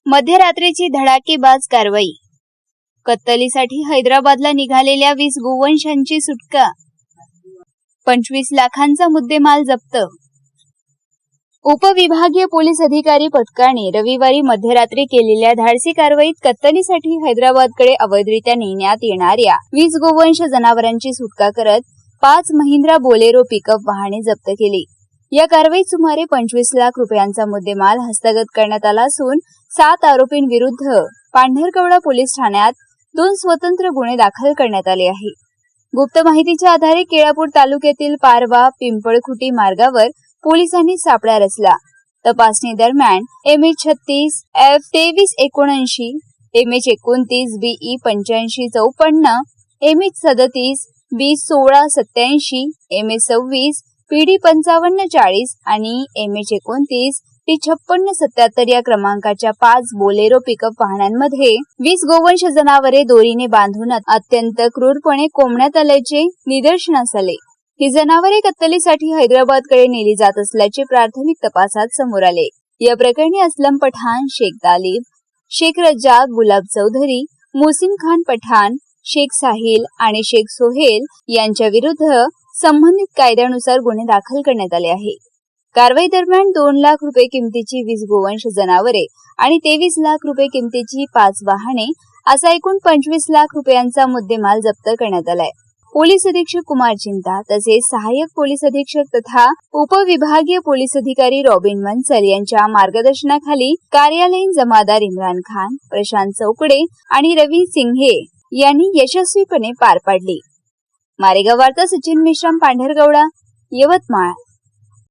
मध्यरात्रीची धडाकेबाज कारवाई. कत्तलीसाठी हैदराबादला निघालेल्या 20 गोवंशांची सुटका. 25 लाखांचा मुद्देमाल जप्त. उपविभागीय पोलीस अधिकारी पथकाने रविवारी मध्यरात्री केलेल्या धाडसी कारवाईत कत्तलीसाठी हैदराबादकडे अवैधरित्या नेण्यात येणाऱ्या 20 गोवंश जनावरांची सुटका करत 5 महिंद्रा बोलेरो पिकअप वाहने जप्त केली. या कारवाईत सुमारे 25 लाख रुपयांचा मुद्देमाल हस्तगत करण्यात आला असून 7 आरोपींविरुद्ध पांढरकवडा पोलीस ठाण्यात 2 स्वतंत्र गुन्हे दाखल करण्यात आले आहे. गुप्त माहितीच्या आधारे केळापूर तालुक्यातील पारवा पिंपळखुटी मार्गावर पोलिसांनी सापळा रचला. तपासणी दरम्यान MH36 F2379, MH29 BE 8554, MH37 B1687, MH26 PD 5540 आणि MH29 T5677 या क्रमांकाच्या 5 बोलेरो पिकअप वाहनांमध्ये 20 गोवंश जनावरे दोरीने बांधून अत्यंत क्रूरपणे कोंबण्यात आल्याचे निदर्शनास आले. ही जनावरे कत्तलीसाठी हैदराबादकडे नेली जात असल्याचे प्राथमिक तपासात समोर आले. या प्रकरणी असलम पठाण, शेख तालिब, शेख रज्जाक, गुलाब चौधरी, मुसिम खान पठाण, शेख साहिल आणि शेख सोहेल यांच्या विरुद्ध संबंधित कायद्यानुसार गुन्हे दाखल करण्यात आले आहे. कारवाई दरम्यान 2 लाख रुपये किमतीची 20 गोवंश जनावरे आणि 23 लाख रुपये किमतीची 5 वाहने असा एकूण 25 लाख रुपयांचा मुद्देमाल जप्त करण्यात आलाय. पोलीस अधीक्षक कुमार चिंता तसेच सहाय्यक पोलीस अधीक्षक तथा उपविभागीय पोलीस अधिकारी रॉबिन मंसल यांच्या मार्गदर्शनाखाली कार्यालयीन जमादार इम्रान खान, प्रशांत चौकडे आणि रवी सिंघे यांनी यशस्वीपणे पार पाडली. मारेगाव वार्ता सचिन मेश्राम, पांढरकवडा, यवतमाळ.